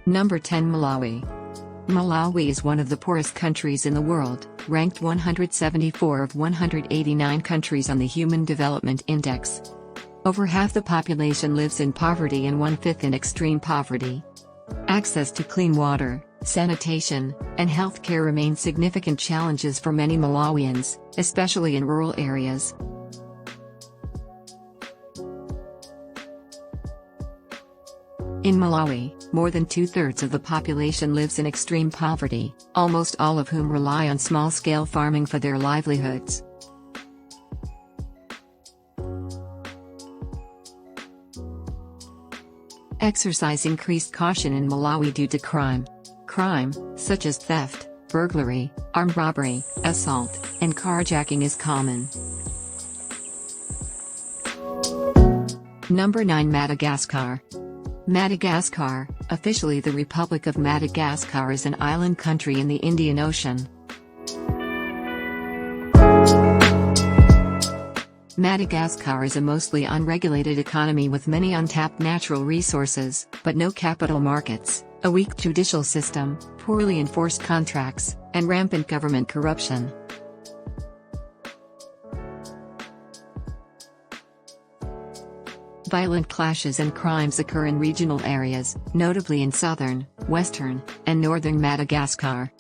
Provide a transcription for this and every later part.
Number 10. Malawi. Malawi is one of the poorest countries in the world, ranked 174 of 189 countries on the Human Development Index. Over half the population lives in poverty and 1/5 in extreme poverty. Access to clean water, sanitation, and health care remain significant challenges for many Malawians, especially in rural areas. In Malawi, more than 2/3 of the population lives in extreme poverty, almost all of whom rely on small-scale farming for their livelihoods. Exercise increased caution in Malawi due to crime. Crime, such as theft, burglary, armed robbery, assault, and carjacking is common. Number 9. Madagascar. Madagascar, officially the Republic of Madagascar, is an island country in the Indian Ocean. Madagascar is a mostly unregulated economy with many untapped natural resources, but no capital markets, a weak judicial system, poorly enforced contracts, and rampant government corruption. Violent clashes and crimes occur in regional areas, notably in southern, western, and northern Madagascar.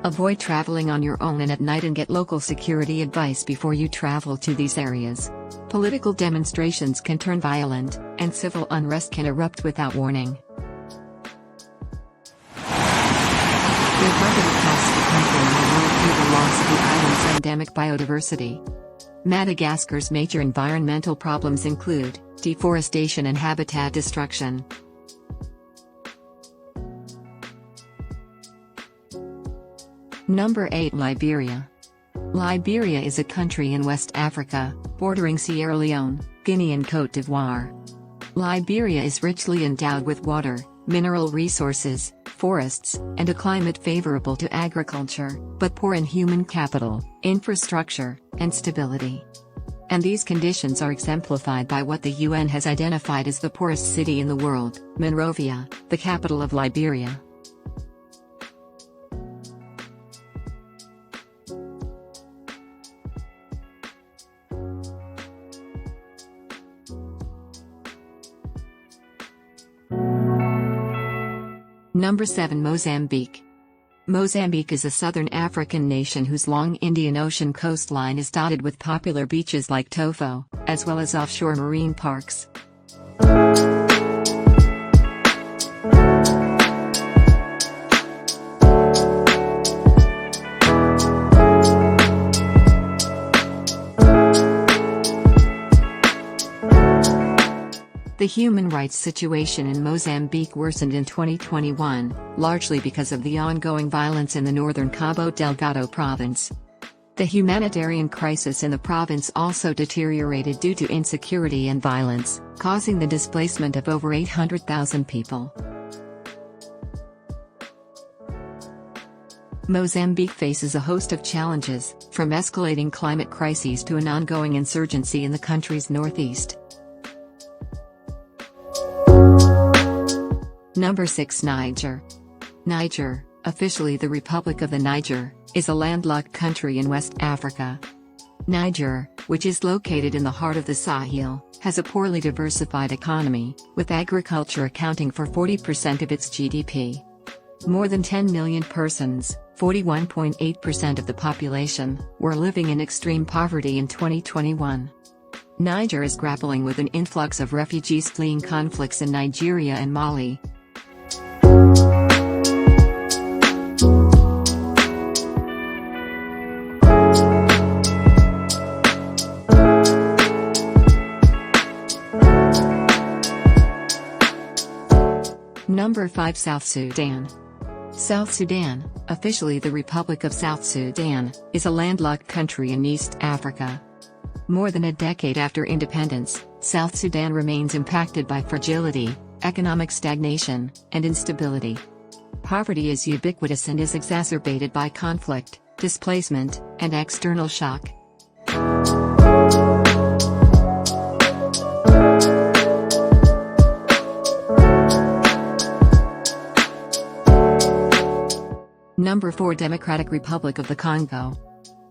Avoid traveling on your own and at night and get local security advice before you travel to these areas. Political demonstrations can turn violent, and civil unrest can erupt without warning. The abundant costs the country and the world due to the loss of the island's endemic biodiversity. Madagascar's major environmental problems include deforestation and habitat destruction. Number 8. Liberia. Liberia is a country in West Africa, bordering Sierra Leone, Guinea and Côte d'Ivoire. Liberia is richly endowed with water, mineral resources, forests, and a climate favorable to agriculture, but poor in human capital, infrastructure, and stability. And these conditions are exemplified by what the UN has identified as the poorest city in the world, Monrovia, the capital of Liberia. Number 7. Mozambique. Mozambique is a southern African nation whose long Indian Ocean coastline is dotted with popular beaches like Tofo, as well as offshore marine parks. The human rights situation in Mozambique worsened in 2021, largely because of the ongoing violence in the northern Cabo Delgado province. The humanitarian crisis in the province also deteriorated due to insecurity and violence, causing the displacement of over 800,000 people. Mozambique faces a host of challenges, from escalating climate crises to an ongoing insurgency in the country's northeast. Number 6. Niger. Niger, officially the Republic of the Niger, is a landlocked country in West Africa. Niger, which is located in the heart of the Sahel, has a poorly diversified economy, with agriculture accounting for 40% of its GDP. More than 10 million persons, 41.8% of the population, were living in extreme poverty in 2021. Niger is grappling with an influx of refugees fleeing conflicts in Nigeria and Mali. Number 5. South Sudan. South Sudan, officially the Republic of South Sudan, is a landlocked country in East Africa. More than a decade after independence, South Sudan remains impacted by fragility, economic stagnation, and instability. Poverty is ubiquitous and is exacerbated by conflict, displacement, and external shock. Number 4. Democratic Republic of the Congo.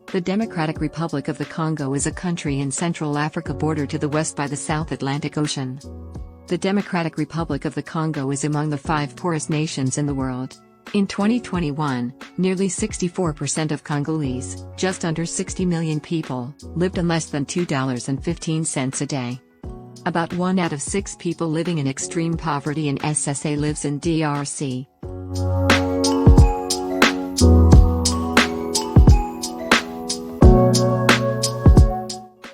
The Democratic Republic of the Congo is a country in Central Africa bordered to the west by the South Atlantic Ocean. The Democratic Republic of the Congo is among the 5 poorest nations in the world. In 2021, nearly 64% of Congolese, just under 60 million people, lived on less than $2.15 a day. About 1 out of 6 people living in extreme poverty in SSA lives in DRC.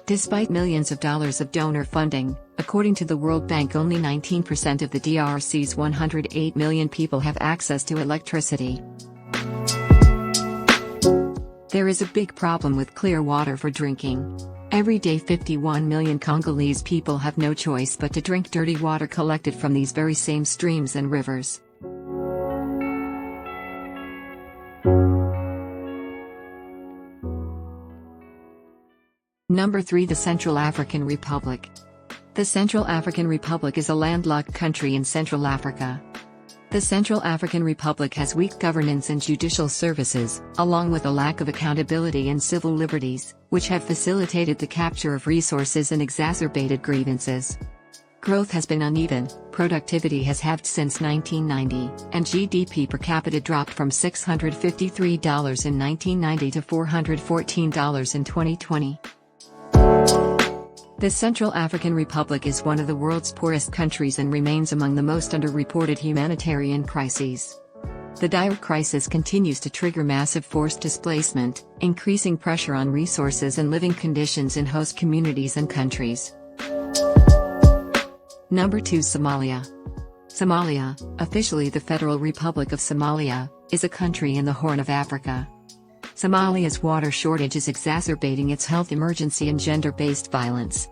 Despite millions of dollars of donor funding, according to the World Bank, only 19% of the DRC's 108 million people have access to electricity. There is a big problem with clear water for drinking. Every day 51 million Congolese people have no choice but to drink dirty water collected from these very same streams and rivers. Number 3. The Central African Republic. The Central African Republic is a landlocked country in Central Africa. The Central African Republic has weak governance and judicial services, along with a lack of accountability and civil liberties, which have facilitated the capture of resources and exacerbated grievances. Growth has been uneven, productivity has halved since 1990, and GDP per capita dropped from $653 in 1990 to $414 in 2020. The Central African Republic is one of the world's poorest countries and remains among the most underreported humanitarian crises. The dire crisis continues to trigger massive forced displacement, increasing pressure on resources and living conditions in host communities and countries. Number 2. Somalia. Somalia, officially the Federal Republic of Somalia, is a country in the Horn of Africa. Somalia's water shortage is exacerbating its health emergency and gender-based violence.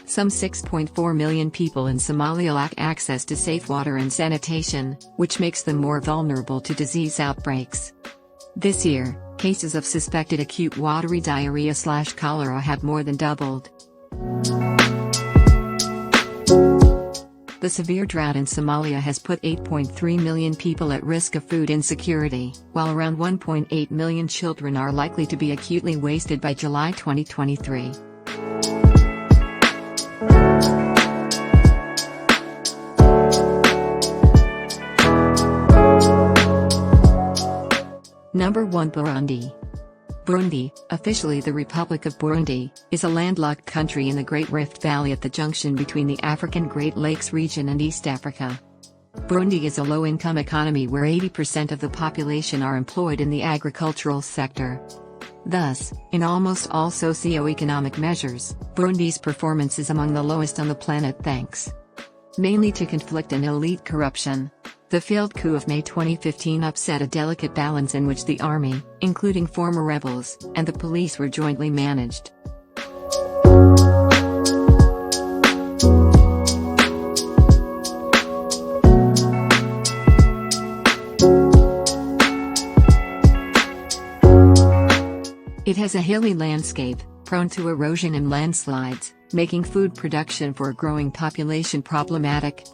Some 6.4 million people in Somalia lack access to safe water and sanitation, which makes them more vulnerable to disease outbreaks. This year, cases of suspected acute watery diarrhea/cholera have more than doubled. The severe drought in Somalia has put 8.3 million people at risk of food insecurity, while around 1.8 million children are likely to be acutely wasted by July 2023. Number 1. Burundi. Burundi, officially the Republic of Burundi, is a landlocked country in the Great Rift Valley at the junction between the African Great Lakes region and East Africa. Burundi is a low-income economy where 80% of the population are employed in the agricultural sector. Thus, in almost all socio-economic measures, Burundi's performance is among the lowest on the planet thanks mainly to conflict and elite corruption. The failed coup of May 2015 upset a delicate balance in which the army, including former rebels, and the police were jointly managed. It has a hilly landscape, prone to erosion and landslides, making food production for a growing population problematic.